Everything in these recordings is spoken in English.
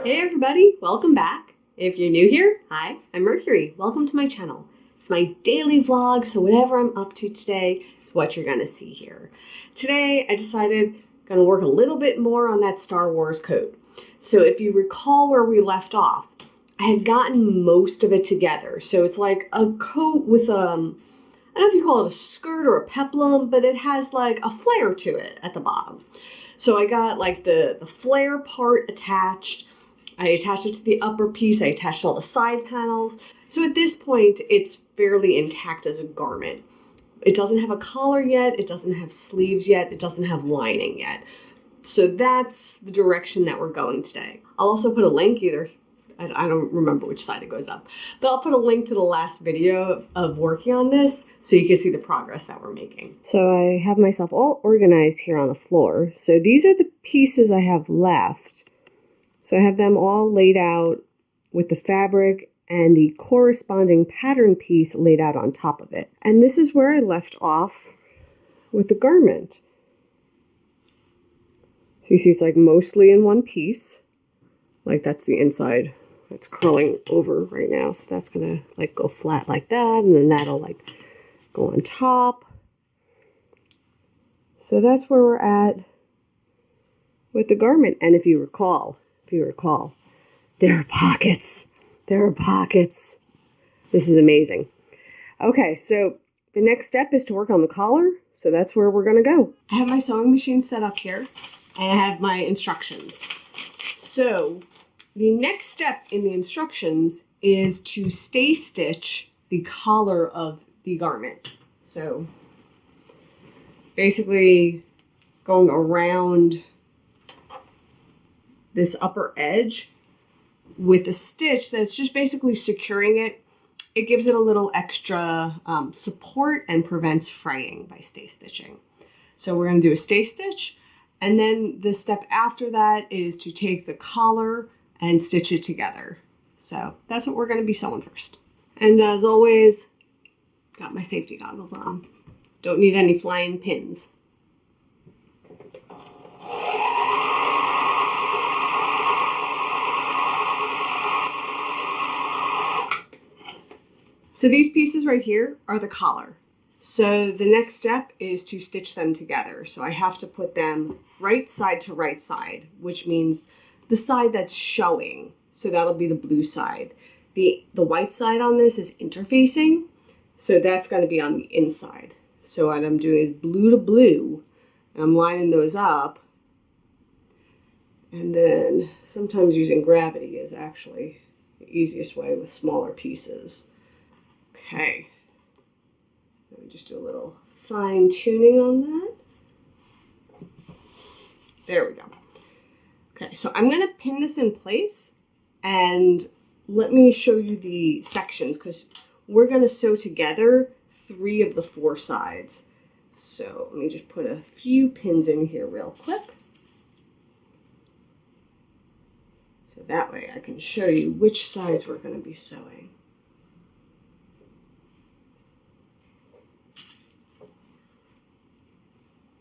Hey everybody, welcome back. If you're new here, hi, I'm Mercury. Welcome to my channel. It's my daily vlog, so whatever I'm up to today is what you're gonna see here. Today, I decided I'm gonna work a little bit more on that Star Wars coat. So if you recall where we left off, I had gotten most of it together. So it's like a coat with I don't know if you call it a skirt or a peplum, but it has like a flare to it at the bottom. So I got like the flare part attached. I attached it to the upper piece. I attached all the side panels. So at this point, it's fairly intact as a garment. It doesn't have a collar yet. It doesn't have sleeves yet. It doesn't have lining yet. So that's the direction that we're going today. I'll also put a link I don't remember which side it goes up, but I'll put a link to the last video of working on this so you can see the progress that we're making. So I have myself all organized here on the floor. So these are the pieces I have left. So I have them all laid out with the fabric and the corresponding pattern piece laid out on top of it. And this is where I left off with the garment. So you see it's like mostly in one piece. Like that's the inside. It's curling over right now. So that's gonna like go flat like that. And then that'll like go on top. So that's where we're at with the garment. And if you recall, there are pockets. There are pockets. This is amazing. Okay, so the next step is to work on the collar. So that's where we're going to go. I have my sewing machine set up here, and I have my instructions. So the next step in the instructions is to stay stitch the collar of the garment. So basically going around this upper edge with a stitch that's just basically securing it. It gives it a little extra support and prevents fraying by stay stitching. So we're going to do a stay stitch, and then the step after that is to take the collar and stitch it together. So that's what we're going to be sewing first. And as always, got my safety goggles on. Don't need any flying pins. So these pieces right here are the collar. So the next step is to stitch them together. So I have to put them right side to right side, which means the side that's showing. So that'll be the blue side. The white side on this is interfacing. So that's going to be on the inside. So what I'm doing is blue to blue, and I'm lining those up. And then sometimes using gravity is actually the easiest way with smaller pieces. Okay, let me just do a little fine tuning on that. There we go. Okay, so I'm going to pin this in place, and let me show you the sections because we're going to sew together 3 of the 4 sides. So let me just put a few pins in here real quick. So that way I can show you which sides we're going to be sewing.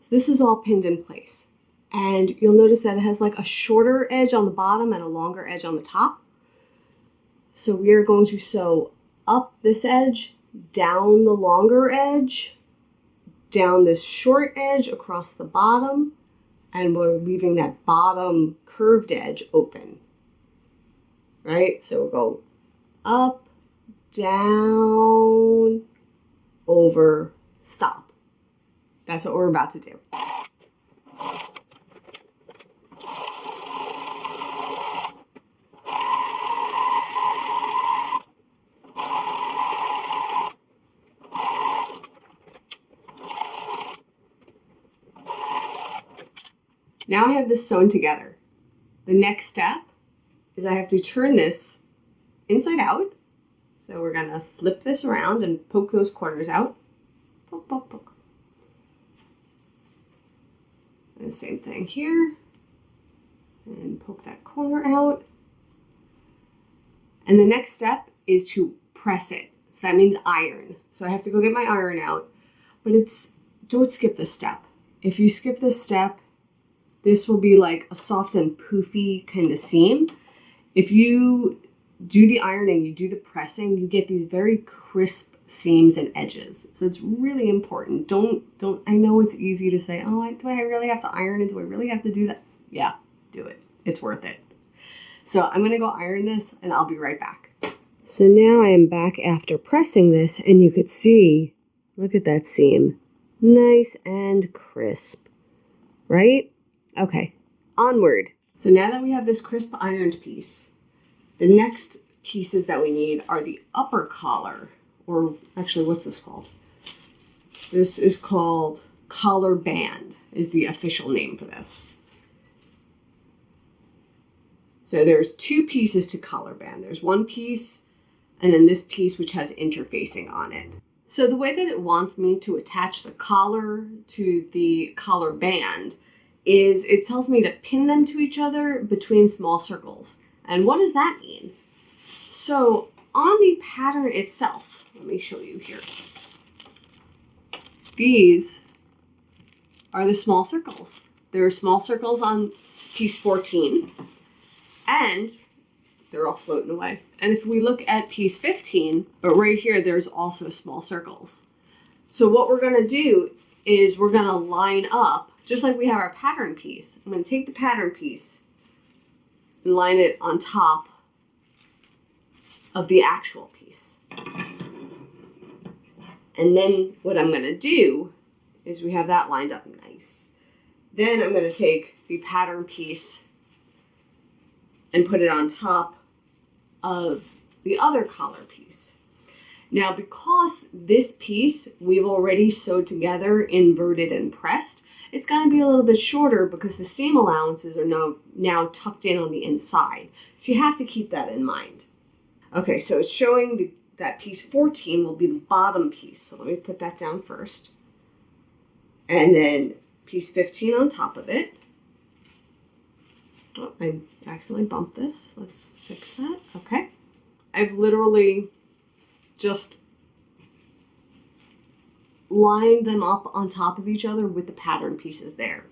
This is all pinned in place, and you'll notice that it has like a shorter edge on the bottom and a longer edge on the top. So we are going to sew up this edge, down the longer edge, down this short edge across the bottom, and we're leaving that bottom curved edge open. Right? So we'll go up, down, over, stop. That's what we're about to do. Now I have this sewn together. The next step is I have to turn this inside out. So we're going to flip this around and poke those corners out. Poke, poke, poke. And the same thing here. And poke that corner out. And the next step is to press it. So that means iron. So I have to go get my iron out. But don't skip this step. If you skip this step, this will be like a soft and poofy kind of seam. If you do the ironing, you do the pressing, you get these very crisp seams and edges. So it's really important. I know it's easy to say, oh, do I really have to iron it? Do I really have to do that? Yeah, do it. It's worth it. So I'm going to go iron this and I'll be right back. So now I am back after pressing this and you could see, look at that seam. Nice and crisp, right? Okay, onward. So now that we have this crisp ironed piece, the next pieces that we need are the upper collar, or actually, what's this called? This is called collar band, is the official name for this. So there's two pieces to collar band. There's one piece, and then this piece which has interfacing on it. So the way that it wants me to attach the collar to the collar band is it tells me to pin them to each other between small circles. And what does that mean? So on the pattern itself, let me show you here. These are the small circles. There are small circles on piece 14, and they're all floating away. And if we look at piece 15, but right here, there's also small circles. So what we're gonna do is we're gonna line up, just like we have our pattern piece. I'm gonna take the pattern piece and line it on top of the actual piece. And then what I'm gonna do is we have that lined up nice. Then I'm gonna take the pattern piece and put it on top of the other collar piece. Now, because this piece we've already sewed together, inverted and pressed, it's gonna be a little bit shorter because the seam allowances are now tucked in on the inside. So you have to keep that in mind. Okay, so it's showing that piece 14 will be the bottom piece. So let me put that down first. And then piece 15 on top of it. Oh, I accidentally bumped this. Let's fix that. Okay. I've literally just lined them up on top of each other with the pattern pieces there.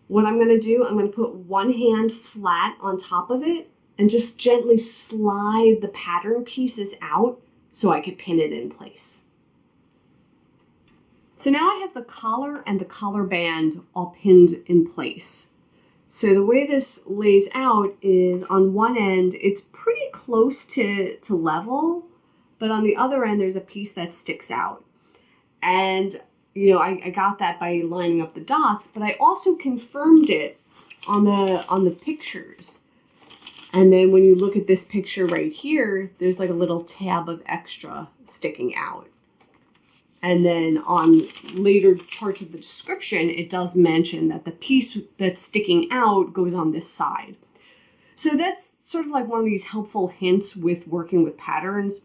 What I'm going to do, I'm going to put one hand flat on top of it and just gently slide the pattern pieces out so I could pin it in place. So now I have the collar and the collar band all pinned in place. So the way this lays out is on one end, it's pretty close to level, but on the other end, there's a piece that sticks out. And, you know, I got that by lining up the dots, but I also confirmed it on the pictures. And then when you look at this picture right here, there's like a little tab of extra sticking out. And then on later parts of the description, it does mention that the piece that's sticking out goes on this side. So that's sort of like one of these helpful hints with working with patterns.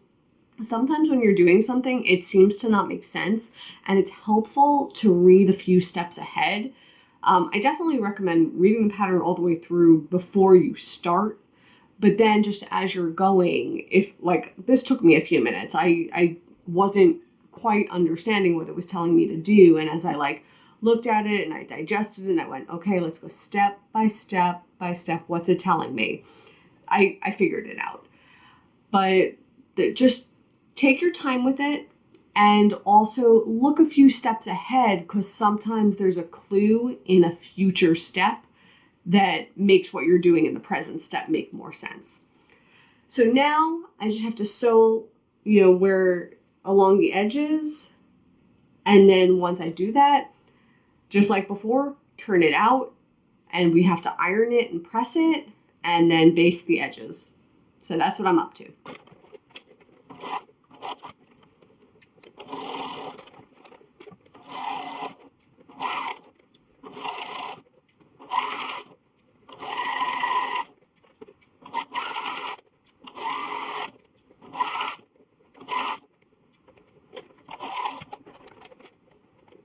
Sometimes when you're doing something, it seems to not make sense, and it's helpful to read a few steps ahead. I definitely recommend reading the pattern all the way through before you start. But then just as you're going, if like this took me a few minutes, I wasn't quite understanding what it was telling me to do. And as I like looked at it and I digested it and I went, okay, let's go step by step by step. What's it telling me? I figured it out. But just take your time with it and also look a few steps ahead, because sometimes there's a clue in a future step that makes what you're doing in the present step make more sense. So now I just have to sew, you know, where along the edges. And then once I do that, just like before, turn it out, and we have to iron it and press it and then baste the edges. So that's what I'm up to.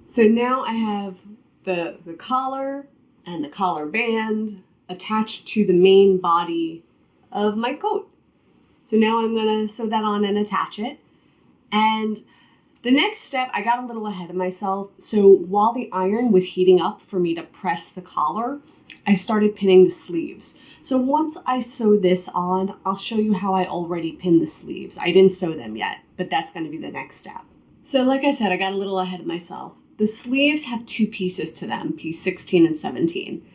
So now I have the collar and the collar band attached to the main body of my coat. So now I'm gonna sew that on and attach it. And The next step, I got a little ahead of myself. So while the iron was heating up for me to press the collar, I started pinning the sleeves. So once I sew this on, I'll show you how I already pinned the sleeves. I didn't sew them yet, but that's going to be the next step. So like I said, I got a little ahead of myself. The sleeves have 2 pieces to them, piece 16 and 17.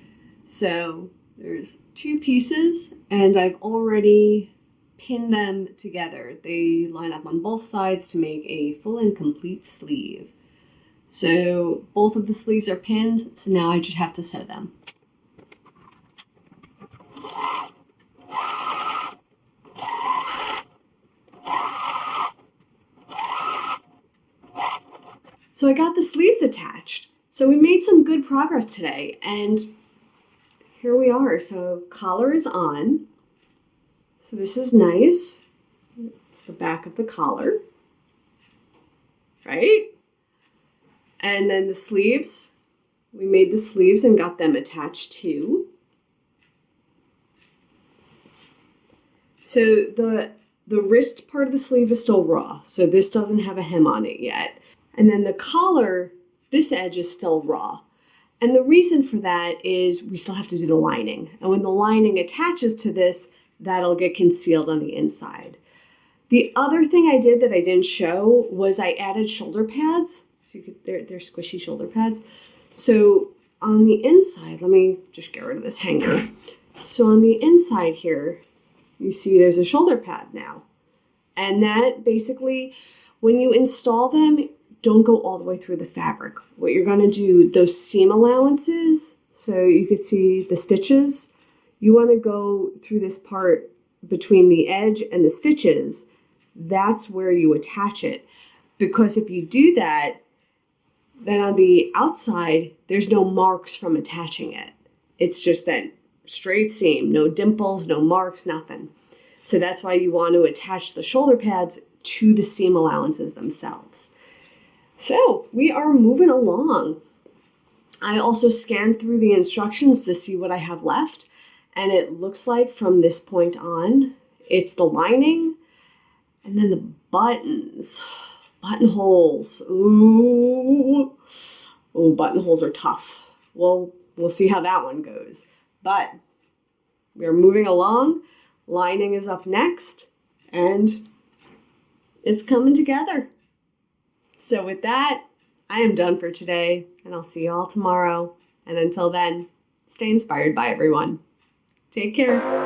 So there's 2 pieces, and I've already pin them together. They line up on both sides to make a full and complete sleeve. So both of the sleeves are pinned, so now I just have to sew them. So I got the sleeves attached. So we made some good progress today, and here we are. So collar is on. So this is nice. It's the back of the collar, right? And then the sleeves, we made the sleeves and got them attached too. So the wrist part of the sleeve is still raw, so this doesn't have a hem on it yet. And then the collar, this edge is still raw. And the reason for that is we still have to do the lining. And when the lining attaches to this, that'll get concealed on the inside. The other thing I did that I didn't show was I added shoulder pads. So they're squishy shoulder pads. So on the inside, let me just get rid of this hanger. So on the inside here, you see there's a shoulder pad now. And that basically, when you install them, don't go all the way through the fabric. What you're gonna do, those seam allowances, so you could see the stitches, you wanna go through this part between the edge and the stitches. That's where you attach it. Because if you do that, then on the outside, there's no marks from attaching it. It's just that straight seam, no dimples, no marks, nothing. So that's why you want to attach the shoulder pads to the seam allowances themselves. So we are moving along. I also scanned through the instructions to see what I have left. And it looks like from this point on, it's the lining and then the buttons. Buttonholes. Ooh, buttonholes are tough. Well, we'll see how that one goes. But we are moving along. Lining is up next, and it's coming together. So with that, I am done for today, and I'll see you all tomorrow. And until then, stay inspired by everyone. Take care.